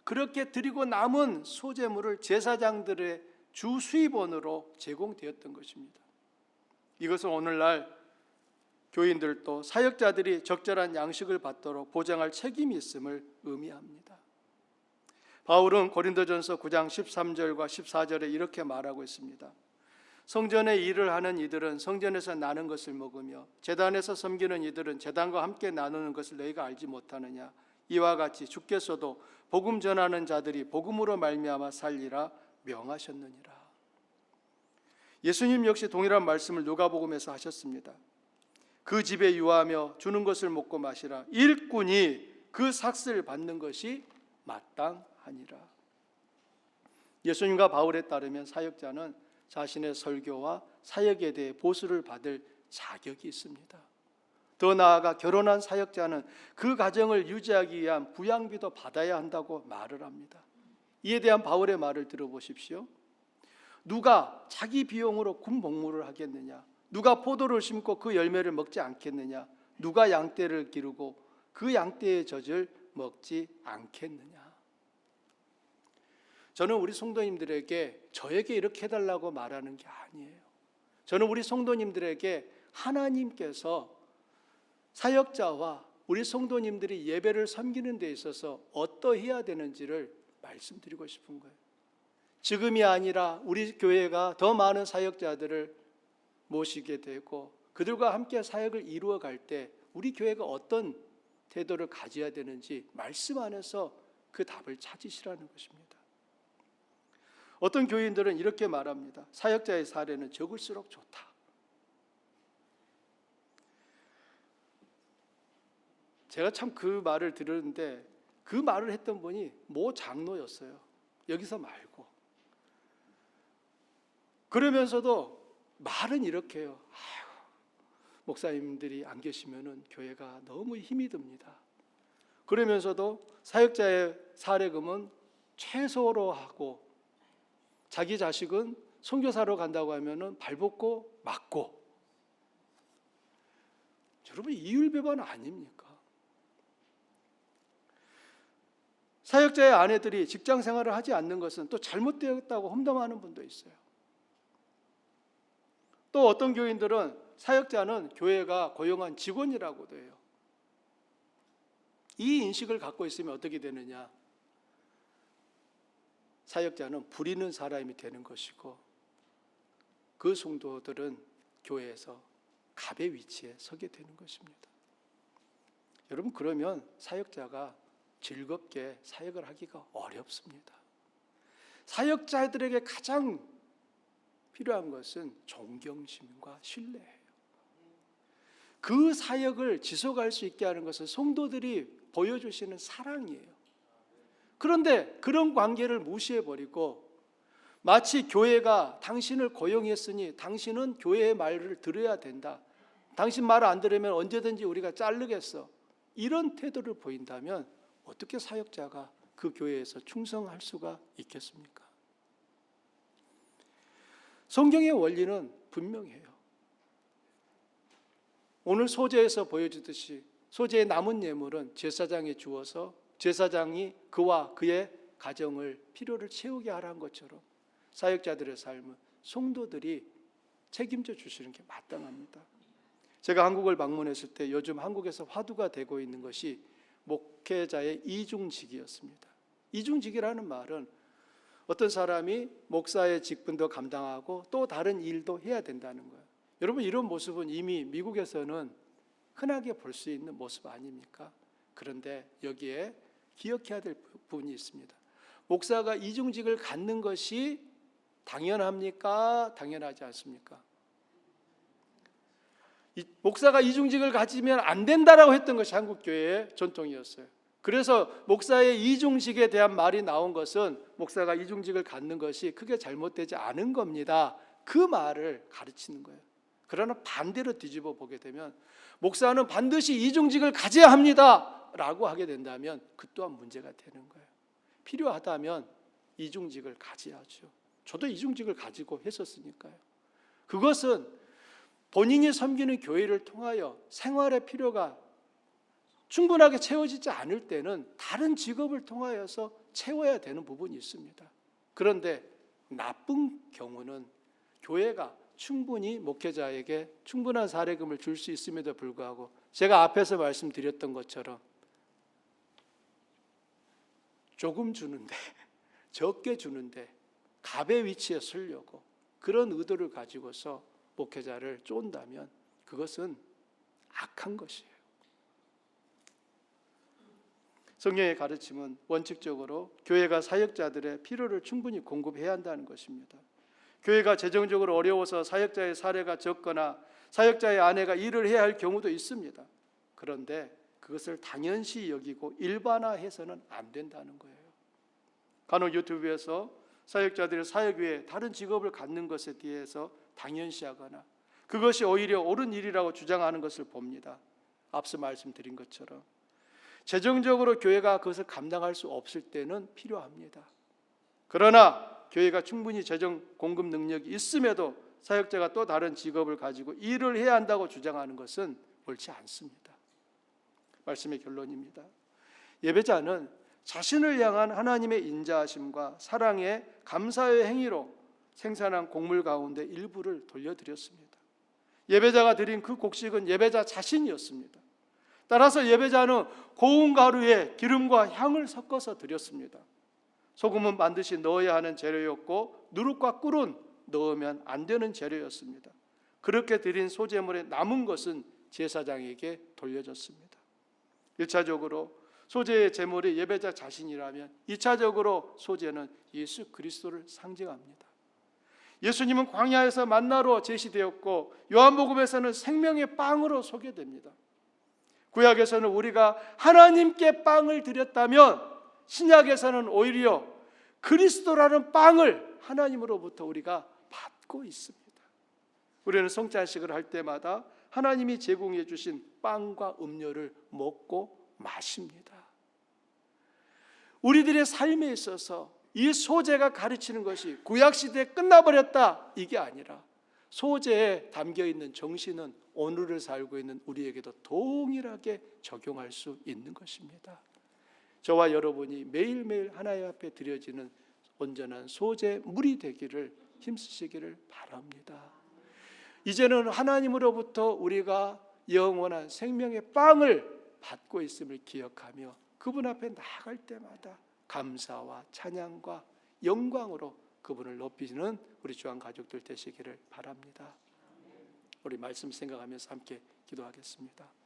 그렇게 드리고 남은 소제물을 제사장들의 주 수입원으로 제공되었던 것입니다. 이것은 오늘날 교인들도 사역자들이 적절한 양식을 받도록 보장할 책임이 있음을 의미합니다. 바울은 고린도전서 9장 13절과 14절에 이렇게 말하고 있습니다. 성전의 일을 하는 이들은 성전에서 나는 것을 먹으며 제단에서 섬기는 이들은 제단과 함께 나누는 것을 너희가 알지 못하느냐. 이와 같이 주께서도 복음 전하는 자들이 복음으로 말미암아 살리라 명하셨느니라. 예수님 역시 동일한 말씀을 누가복음에서 하셨습니다. 그 집에 유하며 주는 것을 먹고 마시라. 일꾼이 그 삭슬 받는 것이 마땅하니라. 예수님과 바울에 따르면 사역자는 자신의 설교와 사역에 대해 보수를 받을 자격이 있습니다. 더 나아가 결혼한 사역자는 그 가정을 유지하기 위한 부양비도 받아야 한다고 말을 합니다. 이에 대한 바울의 말을 들어보십시오. 누가 자기 비용으로 군복무를 하겠느냐? 누가 포도를 심고 그 열매를 먹지 않겠느냐? 누가 양떼를 기르고 그 양떼의 젖을 먹지 않겠느냐? 저는 우리 성도님들에게 저에게 이렇게 해달라고 말하는 게 아니에요. 저는 우리 성도님들에게 하나님께서 사역자와 우리 성도님들이 예배를 섬기는 데 있어서 어떠해야 되는지를 말씀드리고 싶은 거예요. 지금이 아니라 우리 교회가 더 많은 사역자들을 모시게 되고 그들과 함께 사역을 이루어 갈 때 우리 교회가 어떤 태도를 가져야 되는지 말씀 안에서 그 답을 찾으시라는 것입니다. 어떤 교인들은 이렇게 말합니다. 사역자의 사례는 적을수록 좋다. 제가 참 그 말을 들었는데 그 말을 했던 분이 모 장로였어요. 여기서 말고. 그러면서도 말은 이렇게 해요. 목사님들이 안 계시면은 교회가 너무 힘이 듭니다. 그러면서도 사역자의 사례금은 최소로 하고 자기 자식은 선교사로 간다고 하면은 발벗고 맞고. 여러분, 이율배반 아닙니까? 사역자의 아내들이 직장 생활을 하지 않는 것은 또 잘못되었다고 험담하는 분도 있어요. 또 어떤 교인들은 사역자는 교회가 고용한 직원이라고도 해요. 이 인식을 갖고 있으면 어떻게 되느냐? 사역자는 부리는 사람이 되는 것이고, 그 성도들은 교회에서 갑의 위치에 서게 되는 것입니다. 여러분, 그러면 사역자가 즐겁게 사역을 하기가 어렵습니다. 사역자들에게 가장 필요한 것은 존경심과 신뢰예요. 그 사역을 지속할 수 있게 하는 것은 성도들이 보여주시는 사랑이에요. 그런데 그런 관계를 무시해버리고 마치 교회가 당신을 고용했으니 당신은 교회의 말을 들어야 된다, 당신 말 안 들으면 언제든지 우리가 자르겠어, 이런 태도를 보인다면 어떻게 사역자가 그 교회에서 충성할 수가 있겠습니까? 성경의 원리는 분명해요. 오늘 소재에서 보여주듯이 소재의 남은 예물은 제사장이 주어서 제사장이 그와 그의 가정을 필요를 채우게 하라는 것처럼 사역자들의 삶은 성도들이 책임져 주시는 게 마땅합니다. 제가 한국을 방문했을 때 요즘 한국에서 화두가 되고 있는 것이 목회자의 이중직이었습니다. 이중직이라는 말은 어떤 사람이 목사의 직분도 감당하고 또 다른 일도 해야 된다는 거예요. 여러분, 이런 모습은 이미 미국에서는 흔하게 볼 수 있는 모습 아닙니까? 그런데 여기에 기억해야 될 부분이 있습니다. 목사가 이중직을 갖는 것이 당연합니까? 당연하지 않습니까? 목사가 이중직을 가지면 안 된다라고 했던 것이 한국교회의 전통이었어요. 그래서 목사의 이중직에 대한 말이 나온 것은 목사가 이중직을 갖는 것이 크게 잘못되지 않은 겁니다, 그 말을 가르치는 거예요. 그러나 반대로 뒤집어 보게 되면 목사는 반드시 이중직을 가져야 합니다 라고 하게 된다면 그 또한 문제가 되는 거예요. 필요하다면 이중직을 가져야죠. 저도 이중직을 가지고 했었으니까요. 그것은 본인이 섬기는 교회를 통하여 생활의 필요가 충분하게 채워지지 않을 때는 다른 직업을 통하여서 채워야 되는 부분이 있습니다. 그런데 나쁜 경우는 교회가 충분히 목회자에게 충분한 사례금을 줄 수 있음에도 불구하고 제가 앞에서 말씀드렸던 것처럼 조금 주는데, 적게 주는데 갑의 위치에 서려고 그런 의도를 가지고서 목회자를 쫀다면 그것은 악한 것이에요. 성경의 가르침은 원칙적으로 교회가 사역자들의 필요를 충분히 공급해야 한다는 것입니다. 교회가 재정적으로 어려워서 사역자의 사례가 적거나 사역자의 아내가 일을 해야 할 경우도 있습니다. 그런데 그것을 당연시 여기고 일반화해서는 안 된다는 거예요. 간혹 유튜브에서 사역자들의 사역 외에 다른 직업을 갖는 것에 대해서 당연시하거나 그것이 오히려 옳은 일이라고 주장하는 것을 봅니다. 앞서 말씀드린 것처럼 재정적으로 교회가 그것을 감당할 수 없을 때는 필요합니다. 그러나 교회가 충분히 재정 공급 능력이 있음에도 사역자가 또 다른 직업을 가지고 일을 해야 한다고 주장하는 것은 옳지 않습니다. 말씀의 결론입니다. 예배자는 자신을 향한 하나님의 인자하심과 사랑의 감사의 행위로 생산한 곡물 가운데 일부를 돌려드렸습니다. 예배자가 드린 그 곡식은 예배자 자신이었습니다. 따라서 예배자는 고운 가루에 기름과 향을 섞어서 드렸습니다. 소금은 반드시 넣어야 하는 재료였고 누룩과 꿀은 넣으면 안 되는 재료였습니다. 그렇게 드린 소제물의 남은 것은 제사장에게 돌려졌습니다. 1차적으로 소제의 제물이 예배자 자신이라면 2차적으로 소제는 예수 그리스도를 상징합니다. 예수님은 광야에서 만나로 제시되었고 요한복음에서는 생명의 빵으로 소개됩니다. 구약에서는 우리가 하나님께 빵을 드렸다면 신약에서는 오히려 그리스도라는 빵을 하나님으로부터 우리가 받고 있습니다. 우리는 성찬식을 할 때마다 하나님이 제공해 주신 빵과 음료를 먹고 마십니다. 우리들의 삶에 있어서 이 소제가 가르치는 것이 구약시대에 끝나버렸다 이게 아니라 소재에 담겨 있는 정신은 오늘을 살고 있는 우리에게도 동일하게 적용할 수 있는 것입니다. 저와 여러분이 매일매일 하나님 앞에 드려지는 온전한 소재 물이 되기를 힘쓰시기를 바랍니다. 이제는 하나님으로부터 우리가 영원한 생명의 빵을 받고 있음을 기억하며 그분 앞에 나아갈 때마다 감사와 찬양과 영광으로 그분을 높이는 우리 주한 가족들 되시기를 바랍니다. 우리 말씀 생각하면서 함께 기도하겠습니다.